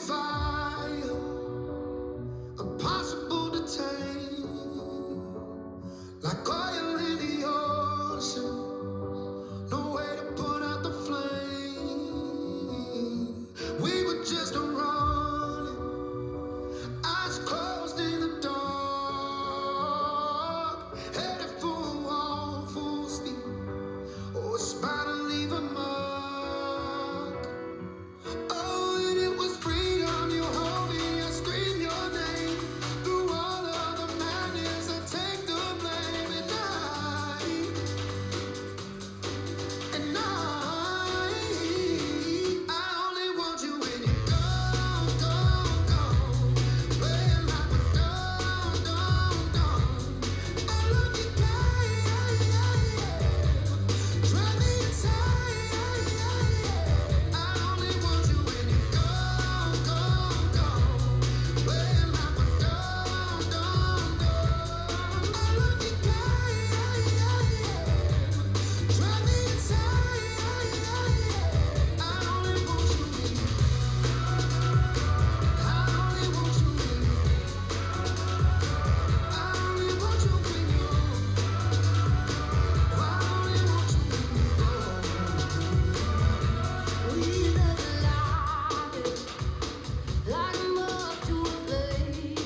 fire, impossible to tame, like oil in the ocean, no way to put out the flame. We were just running, eyes closed in the dark, headed for a wall, full steep, oh, aspire to leave a mark. Oh, and it was freedom, you hold me, I scream your name. Through all of the madness, I take the blame. I only want you when you're gone, gone, gone. Playing like a dog, dog, dog. I love you, drive me inside. I only want you when you're gone, gone, gone. Playing like a dog, dog, dog. I love you, drive me inside. I only want you when you. I only want you when you. I only want you when you. I only want you when you go. We never lied, like moth to a flame.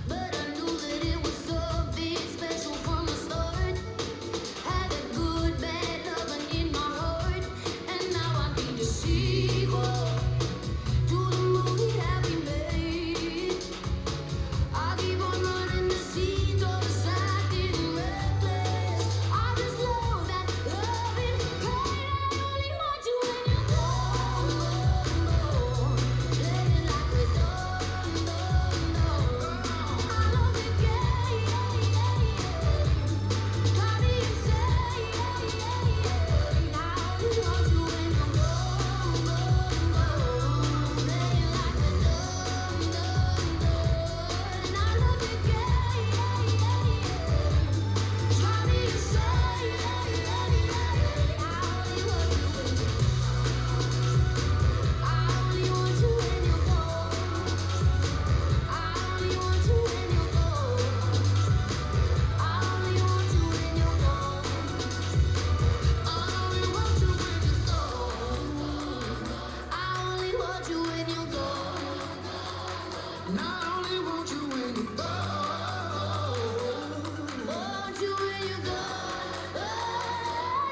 But I knew that it was something special from the start. Had a good, bad loving in my heart, and now I need a sequel to the movie that we made. I keep on running the scenes of us acting reckless. I just love that loving pain. I only want you when you're gone, gone, gone. Playing like a dog, dog, dog. I love the game, got me insane. I only want you when you're gone, gone, gone. Playing like a dog, dog, dog. And I love the game, got me insane. I only want you when I only want you when you're gone. I only want you when you're gone. I only want you when you're gone. I only want you when you're gone. I only want you when you're gone. And I only want you when you're gone. Want you when you're gone.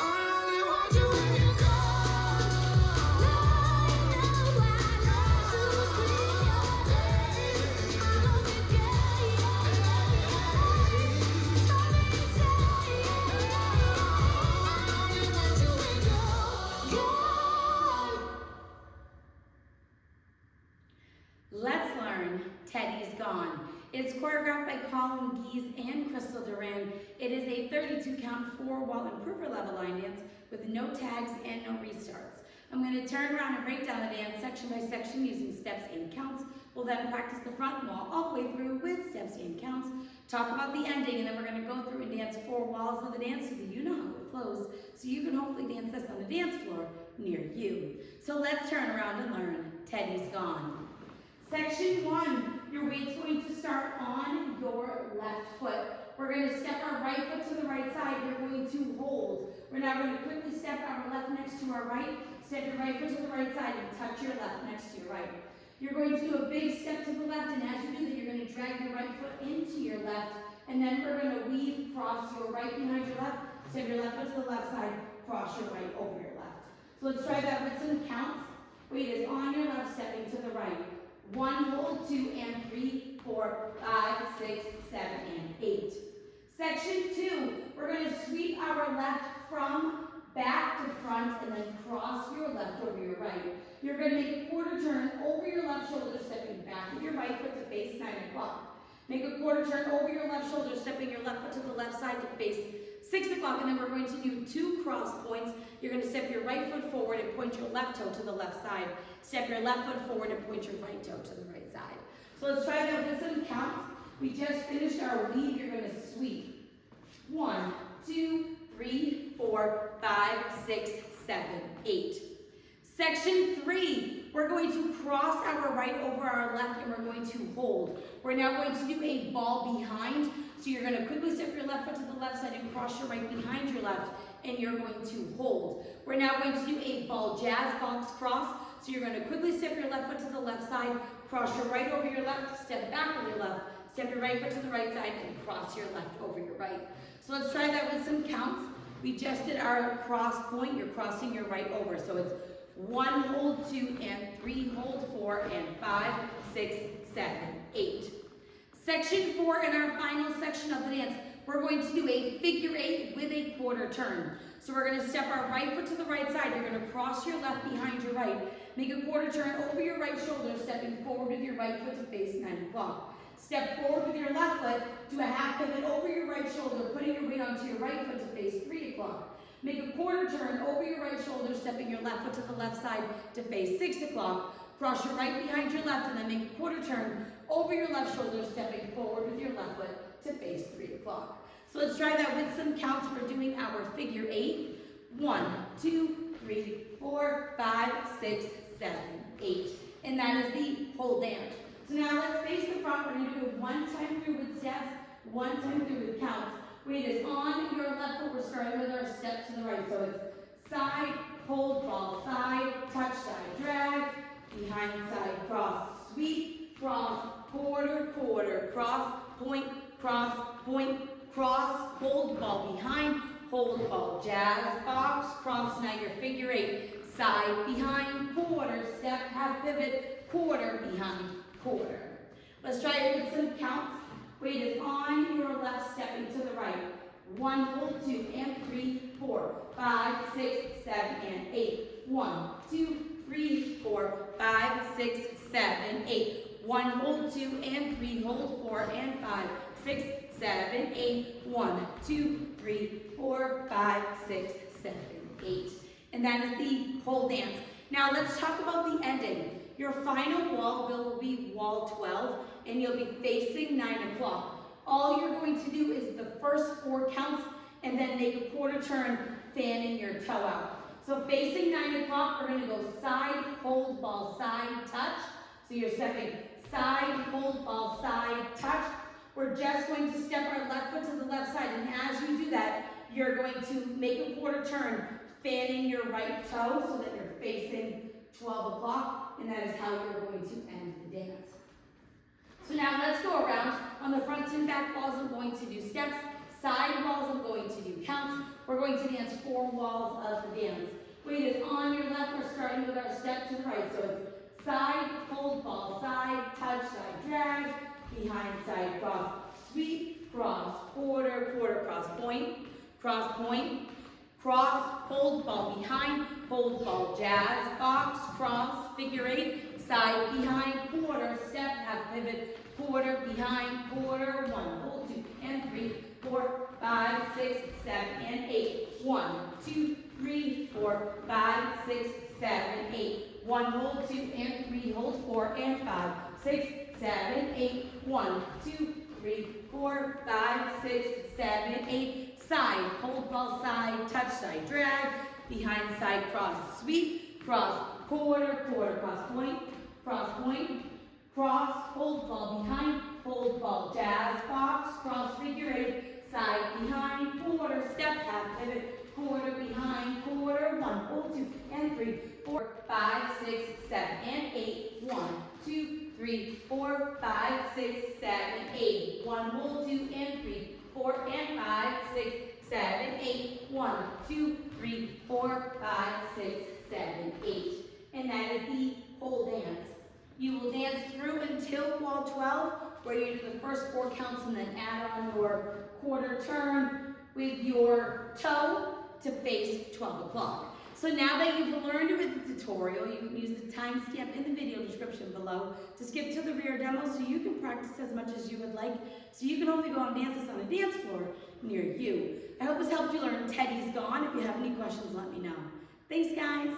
I only want you when you're gone. I love to scream your name. I love the game. Stop me insane. I only want you when you're gone. Let's learn Teddy's Gone. It's choreographed by Colin Ghys and Chrystel DURAND. It is a 32 count 4-wall improver level line dance with no tags and no restarts. I'm going to turn around and break down the dance section by section using steps and counts. We'll then practice the front wall all the way through with steps and counts, talk about the ending, and then we're going to go through and dance 4 walls of the dance so that you know how it flows, so you can hopefully dance this on the dance floor near you. So let's turn around and learn Teddy's Gone. Section 1, your weight's going to start on your left foot. We're going to step our right foot to the right side. You're going to hold. We're now going to quickly step our left next to our right. Step your right foot to the right side and touch your left next to your right. You're going to do a big step to the left, and as you do that, you're going to drag your right foot into your left, and then we're going to weave, cross your right behind your left, step your left foot to the left side, cross your right over your left. So let's try that with some counts. Weight is on your left, stepping to the right. 1, hold, 2, and 3, 4, 5, 6, 7, and 8. Section 2, we're going to sweep our left from back to front and then cross your left over your right. You're going to make a quarter turn over your left shoulder, stepping back with your right foot to face 9 o'clock. Make a quarter turn over your left shoulder, stepping your left foot to the left side to face 6 o'clock, and then we're going to do 2 cross points. You're going to step your right foot forward and point your left toe to the left side. Step your left foot forward and point your right toe to the right side. So let's try that with some counts. We just finished our weave. You're going to sweep. 1, 2, 3, 4, 5, 6, 7, 8. Section 3, we're going to cross our right over our left and we're going to hold. We're now going to do a ball behind. So you're going to quickly step your left foot to the left side and cross your right behind your left, and you're going to hold. We're now going to do a ball jazz box cross. So you're going to quickly step your left foot to the left side, cross your right over your left, step back with your left, step your right foot to the right side, and cross your left over your right. So let's try that with some counts. We just did our cross point. You're crossing your right over. So it's 1, hold, 2, and 3, hold, 4, and 5, 6, 7, 8. Section 4, in our final section of the dance, we're going to do a figure 8 with a quarter turn. So we're going to step our right foot to the right side. You're going to cross your left behind your right. Make a quarter turn over your right shoulder, stepping forward with your right foot to face 9 o'clock. Step forward with your left foot, do a half pivot over your right shoulder, putting your weight onto your right foot to face 3 o'clock. Make a quarter turn over your right shoulder, stepping your left foot to the left side to face 6 o'clock. Cross your right behind your left, and then make a quarter turn over your left shoulder, stepping forward with your left foot to face 3 o'clock. So let's try that with some counts. We're doing our figure 8. 1, 2, 3, 4, 5, 6, 7, 8. And that is the whole dance. So now let's face the front. We're going to do it 1 time through with steps, 1 time through with counts. Weight is on your left foot. We're starting with our step to the right. So it's side, hold, ball, side, touch, side, drag, behind, side, cross, sweep, cross, quarter, quarter, cross, point, cross, hold, ball behind, hold, ball, jazz, box, cross, now your figure 8, side, behind, quarter, step, half pivot, quarter, behind, quarter. Let's try it with some counts. Weight is on your left, stepping to the right. 1, hold, 2, and 3, 4, 5, 6, 7, and 8. 1, 2, 3, 4, 5, 6, 7, 8. 1, hold, 2, and 3, hold, 4, and 5, 6, 7, 8. 1, 2, 3, 4, 5, 6, 7, 8. And that is the whole dance. Now let's talk about the ending. Your final wall will be wall 12, and you'll be facing 9 o'clock. All you're going to do is the first 4 counts, and then make a quarter turn, fanning your toe out. So facing 9 o'clock, we're going to go side, hold, ball, side, touch. So you're stepping side, hold, ball, side, touch. We're just going to step our left foot to the left side, and as you do that, you're going to make a quarter turn, fanning your right toe so that you're facing 12 o'clock, and that is how you're going to end the dance. So now let's go around. On the front and back walls, I'm going to do steps. Side walls, I'm going to do counts. We're going to dance 4 walls of the dance. Weight is on your left. We're starting with our step to the right. So it's side, hold, ball, side, touch, side, drag, behind, side, cross, sweep, cross, quarter, quarter, cross, point, cross, hold, ball, behind, hold, ball, jazz, box, cross, figure 8, side, behind, quarter, step, half pivot, quarter, behind, quarter, 1, hold, 2, and 3, 4, 5, 6, 7, and 8. 1, 2, 3, 4, 5, 6, 7, 8. 1, hold, 2, and 3, hold, 4, and 5, 6, 7, 8. 1, 2, 3, 4, 5, 6, 7, 8. Side, hold, ball, side, touch, side, drag, behind, side, cross, sweep, cross, quarter, quarter, cross, hold, ball, behind, hold, ball, jazz, box, cross, figure 8, side, behind, quarter, step, half pivot, quarter, behind, quarter, 1, hold, 2, and 3, 4, 5, 6, 7, and 8. 1, 2, 3, 4, 5, 6, 7, 8. 1, hold, 2, and 3, 4, and 5, 6, 7, 8. 1, 2, 3, 4, 5, 6, 7, 8. And that is the whole dance. You will dance through until wall 12, where you do the first 4 counts and then add on your quarter turn with your toe to face 12 o'clock. So now that you've learned with the tutorial, you can use the timestamp in the video description below to skip to the rear demo so you can practice as much as you would like, so you can hopefully go and dance this on a dance floor near you. I hope this helped you learn Teddy's Gone. If you have any questions, let me know. Thanks, guys.